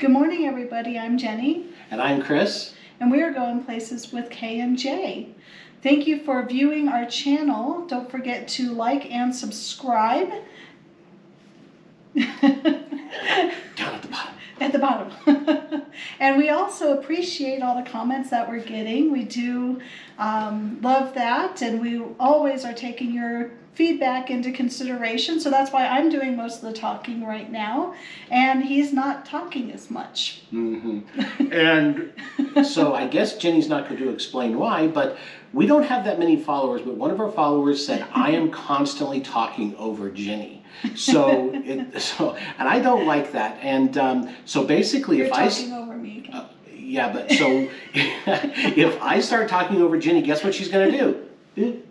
Good morning, everybody. I'm Jenny. And I'm Chris. And we are going places with K and J. Thank you for viewing our channel. Don't forget to like and subscribe. Down at the bottom. At the bottom. And we also appreciate all the comments that we're getting. We do love that, and we always are taking your feedback into consideration. So that's why I'm doing most of the talking right now, and he's not talking as much. And so I guess Jenny's not going to explain why, but we don't have that many followers, but one of our followers said, I am constantly talking over Jenny. So, and I don't like that. And so basically, You're if talking over me. Yeah, but so if I start talking over Jenny, guess what she's going to do?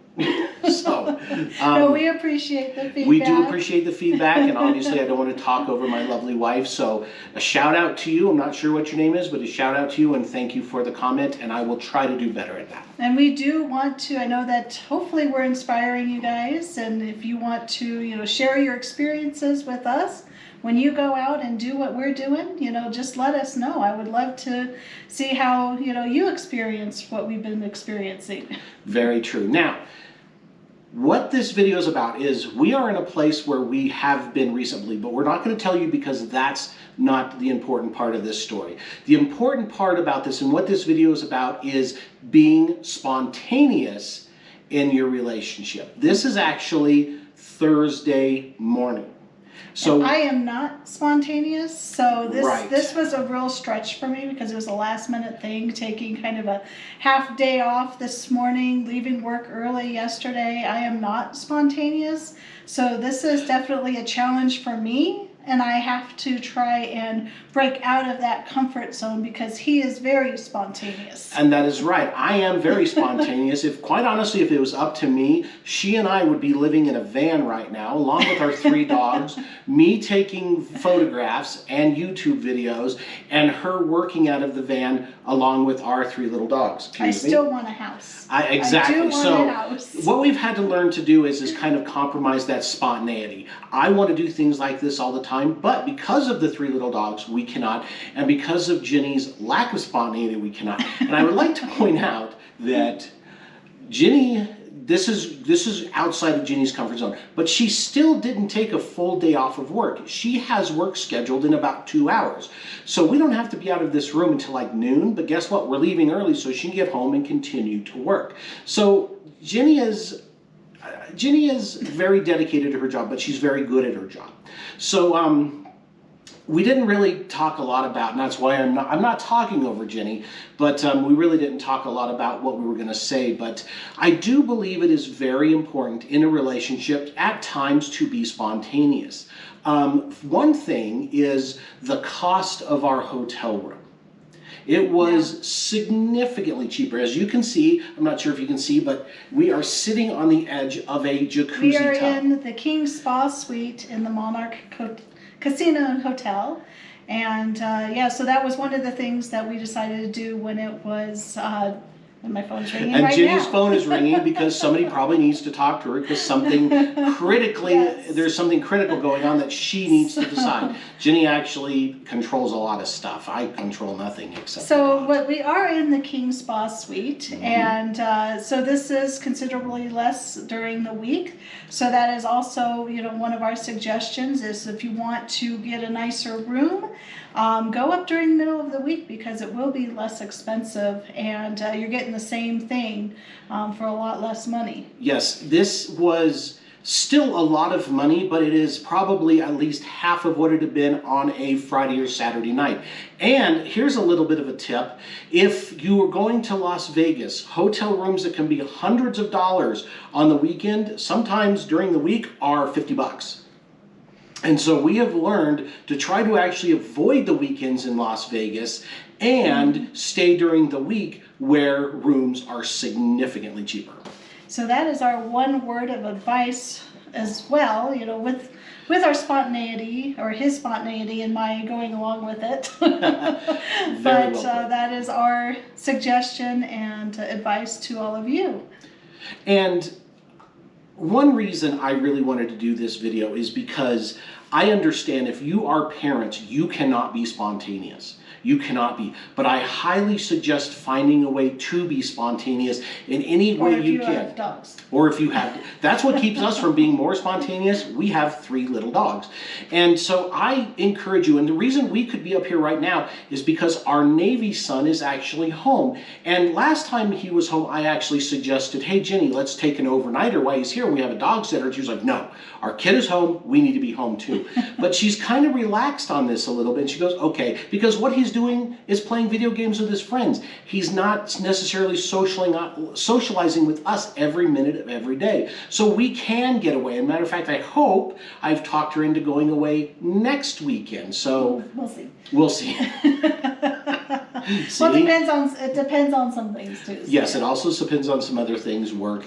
So, no, we appreciate the feedback. We do appreciate the feedback, and obviously I don't want to talk over my lovely wife, so a shout out to you. I'm not sure what your name is, but a shout out to you, and thank you for the comment, and I will try to do better at that. And we do want to, I know that hopefully we're inspiring you guys, and if you want to, share your experiences with us, when you go out and do what we're doing, just let us know. I would love to see how, you experience what we've been experiencing. Very true. Now, what this video is about is we are in a place where we have been recently, but we're not going to tell you because that's not the important part of this story. The important part about this and what this video is about is being spontaneous in your relationship. This is actually Thursday morning. So and I am not spontaneous, so right. This was a real stretch for me because it was a last minute thing, taking kind of a half day off this morning, leaving work early yesterday. I am not spontaneous, so this is definitely a challenge for me, and I have to try and break out of that comfort zone because he is very spontaneous. And that is right. I am very spontaneous. Quite honestly, if it was up to me, she and I would be living in a van right now, along with our 3 dogs, me taking photographs and YouTube videos, and her working out of the van along with our 3 little dogs. I still want a house. Exactly. I do want a house. What we've had to learn to do is kind of compromise that spontaneity. I want to do things like this all the time, but because of the 3 little dogs, we cannot, and because of Jenny's lack of spontaneity, we cannot. And I would like to point out that Jenny, this is outside of Jenny's comfort zone, but she still didn't take a full day off of work. She has work scheduled in about 2 hours. So we don't have to be out of this room until like noon, but guess what? We're leaving early so she can get home and continue to work. So Jenny is very dedicated to her job, but she's very good at her job. So we didn't really talk a lot about, and that's why I'm not talking over Jenny, but we really didn't talk a lot about what we were going to say. But I do believe it is very important in a relationship at times to be spontaneous. One thing is the cost of our hotel room. It was significantly cheaper. As you can see, I'm not sure if you can see, but we are sitting on the edge of a jacuzzi tub. We are in the King Spa Suite in the Monarch Casino and Hotel. And so that was one of the things that we decided to do when it was, and my phone's ringing and right Jenny's now. phone is ringing because somebody probably needs to talk to her because something critically, Yes. There's something critical going on that she needs to decide. Jenny actually controls a lot of stuff. I control nothing except So we are in the King Spa Suite, and so this is considerably less during the week. So that is also, one of our suggestions is if you want to get a nicer room, go up during the middle of the week because it will be less expensive, and you're getting the same thing for a lot less money. Yes, this was still a lot of money, but it is probably at least half of what it had been on a Friday or Saturday night. And here's a little bit of a tip. If you are going to Las Vegas, hotel rooms that can be hundreds of dollars on the weekend, sometimes during the week, are $50. And so we have learned to try to actually avoid the weekends in Las Vegas and stay during the week where rooms are significantly cheaper. So that is our one word of advice as well, with our spontaneity, or his spontaneity and my going along with it. But that is our suggestion and advice to all of you. And one reason I really wanted to do this video is because I understand if you are parents, you cannot be spontaneous. You cannot be. But I highly suggest finding a way to be spontaneous in any Or way if you you can. have dogs. Or if you have, that's what keeps us from being more spontaneous. We have 3 little dogs. And so I encourage you, and the reason we could be up here right now is because our Navy son is actually home. And last time he was home, I actually suggested, hey, Jenny, let's take an overnighter while he's here. We have a dog sitter. And she was like, no, our kid is home. We need to be home too. But she's kind of relaxed on this a little bit. She goes, okay, because what he's doing is playing video games with his friends. He's not necessarily socializing with us every minute of every day. So we can get away. As a matter of fact, I hope I've talked her into going away next weekend. So We'll see. we'll see. Well, it depends on some things too. So Yes, it also depends on some other things, work,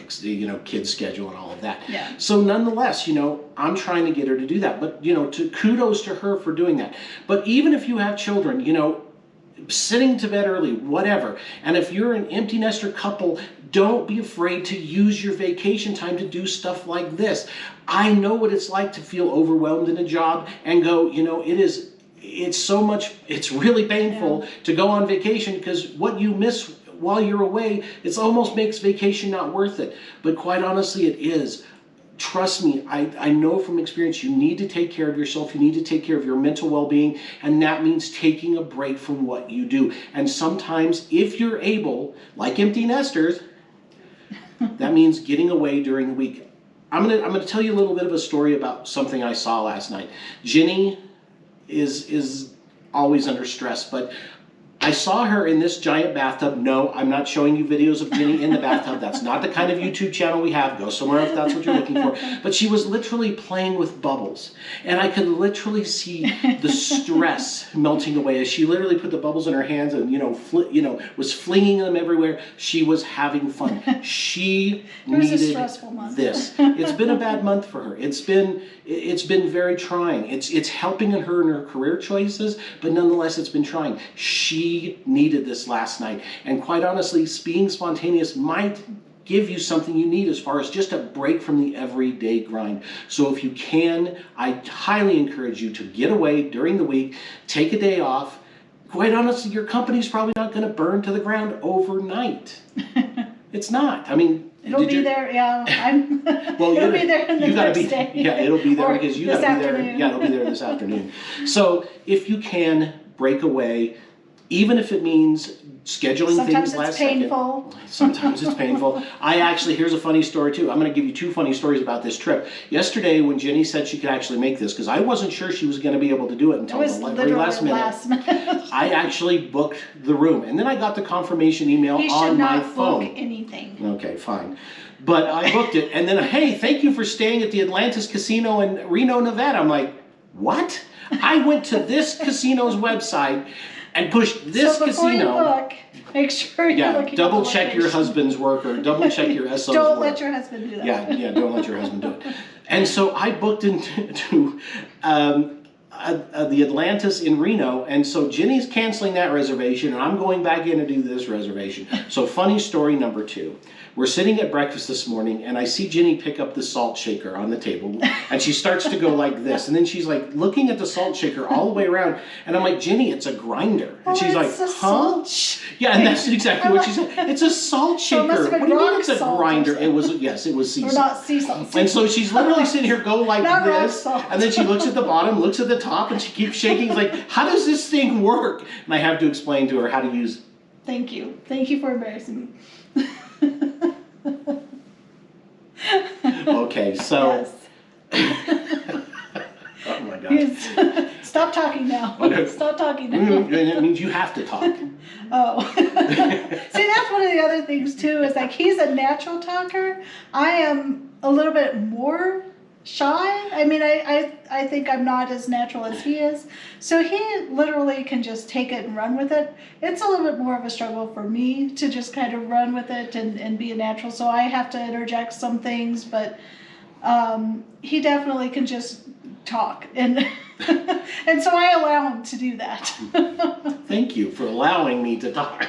kids' schedule and all of that. Yeah. So nonetheless, I'm trying to get her to do that. But, kudos to her for doing that. But even if you have children, sitting to bed early, whatever. And if you're an empty nester couple, don't be afraid to use your vacation time to do stuff like this. I know what it's like to feel overwhelmed in a job and go, it's really painful to go on vacation because what you miss while you're away, it almost makes vacation not worth it. But quite honestly, it is. Trust me, I know from experience, you need to take care of yourself. You need to take care of your mental well-being, and that means taking a break from what you do. And sometimes, if you're able, like empty nesters, that means getting away during the week. I'm gonna tell you a little bit of a story about something I saw last night. Jenny is always under stress, but I saw her in this giant bathtub. No, I'm not showing you videos of Jenny in the bathtub. That's not the kind of YouTube channel we have. Go somewhere if that's what you're looking for. But she was literally playing with bubbles. And I could literally see the stress melting away as she literally put the bubbles in her hands and, was flinging them everywhere. She was having fun. She needed a stressful month. this. It's been a bad month for her. It's been very trying. It's helping her in her career choices, but nonetheless, it's been trying. She needed this last night. And quite honestly, being spontaneous might give you something you need as far as just a break from the everyday grind. So if you can, I highly encourage you to get away during the week, take a day off. Quite honestly, your company's probably not going to burn to the ground overnight. It's not. I mean, it'll be there. Yeah, well, it'll be there in the next day. Yeah, it'll be there Or because you this got to be there. afternoon. Yeah, it'll be there this afternoon. So if you can break away, even if it means scheduling Sometimes things last it's painful. second. Sometimes it's painful. Here's a funny story too. I'm going to give you 2 funny stories about this trip. Yesterday, when Jenny said she could actually make this, because I wasn't sure she was going to be able to do it It until was the very literally last minute. last minute. I actually booked the room, and then I got the confirmation email He should on my not phone. book anything. Okay, fine. But I booked it, and then, hey, thank you for staying at the Atlantis Casino in Reno, Nevada. I'm like, what? I went to this casino's website and pushed this So before casino. you book, make sure you're looking double at the check your location. husband's work or double check your SO's work. Don't let your husband do that. Yeah, don't let your husband do it. And so I booked into the Atlantis in Reno, and so Jenny's canceling that reservation, and I'm going back in to do this reservation. So funny story number 2. We're sitting at breakfast this morning, and I see Jenny pick up the salt shaker on the table, and she starts to go like this, and then she's like looking at the salt shaker all the way around, and I'm like, Jenny, it's a grinder. And she's like, it's a huh? salt Yeah, and that's exactly what she said. It's a salt So it must shaker. have What been do you mean rock it's a salt or grinder? something. It was sea Or salt. not sea salt. And so she's literally sitting here go like Not rock this, salt. and then she looks at the bottom, looks at the top, and she keeps shaking. It's like, how does this thing work? And I have to explain to her how to use. Thank you. Thank you for embarrassing me. Okay, so. Yes. Oh my God. Yes. Stop talking now. Okay. Stop talking now. And it means you have to talk. Oh. See, that's one of the other things too, is like he's a natural talker. I am a little bit more shy. I mean, I think I'm not as natural as he is. So he literally can just take it and run with it. It's a little bit more of a struggle for me to just kind of run with it and be a natural. So I have to interject some things, but he definitely can just talk. And and so I allow him to do that. Thank you for allowing me to talk.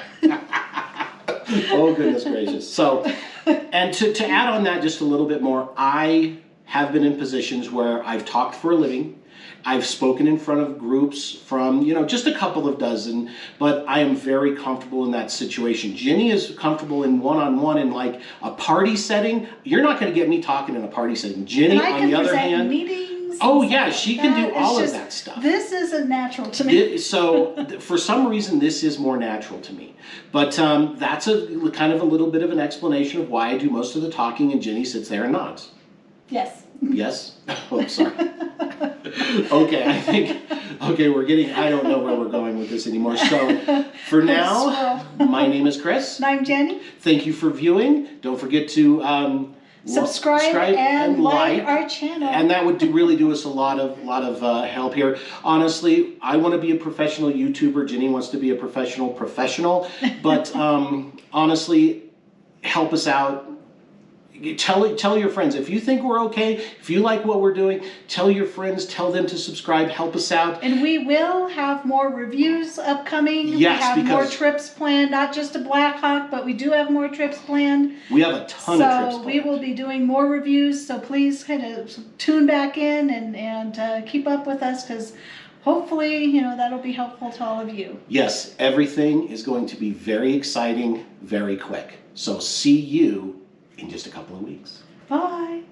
Oh, goodness gracious. So, and to add on that just a little bit more, I have been in positions where I've talked for a living, I've spoken in front of groups from, just a couple of dozen, but I am very comfortable in that situation. Ginny is comfortable in one-on-one in like a party setting. You're not going to get me talking in a party setting. Ginny, And I on can the other present hand, meetings. oh and yeah, stuff she like can that. do It's all of just- that stuff. This isn't natural to me. For some reason, this is more natural to me. But that's a kind of a little bit of an explanation of why I do most of the talking and Ginny sits there and nods. Yes. Yes? Oh, sorry. Okay, I don't know where we're going with this anymore. So for now, my name is Chris. And I'm Jenny. Thank you for viewing. Don't forget to Subscribe and like our channel. and that would really do us a lot of help here. Honestly, I want to be a professional YouTuber. Ginny wants to be a professional, but honestly, help us out. Tell your friends. If you think we're okay, if you like what we're doing, tell your friends, tell them to subscribe, help us out. And we will have more reviews upcoming. Yes, we have more because- trips planned, not just to Black Hawk, but we do have more trips planned. We have a ton of trips So planned. we will be doing more reviews, so please kind of tune back in and keep up with us, because hopefully, that'll be helpful to all of you. Yes, everything is going to be very exciting, very quick. So see you in just a couple of weeks. Bye.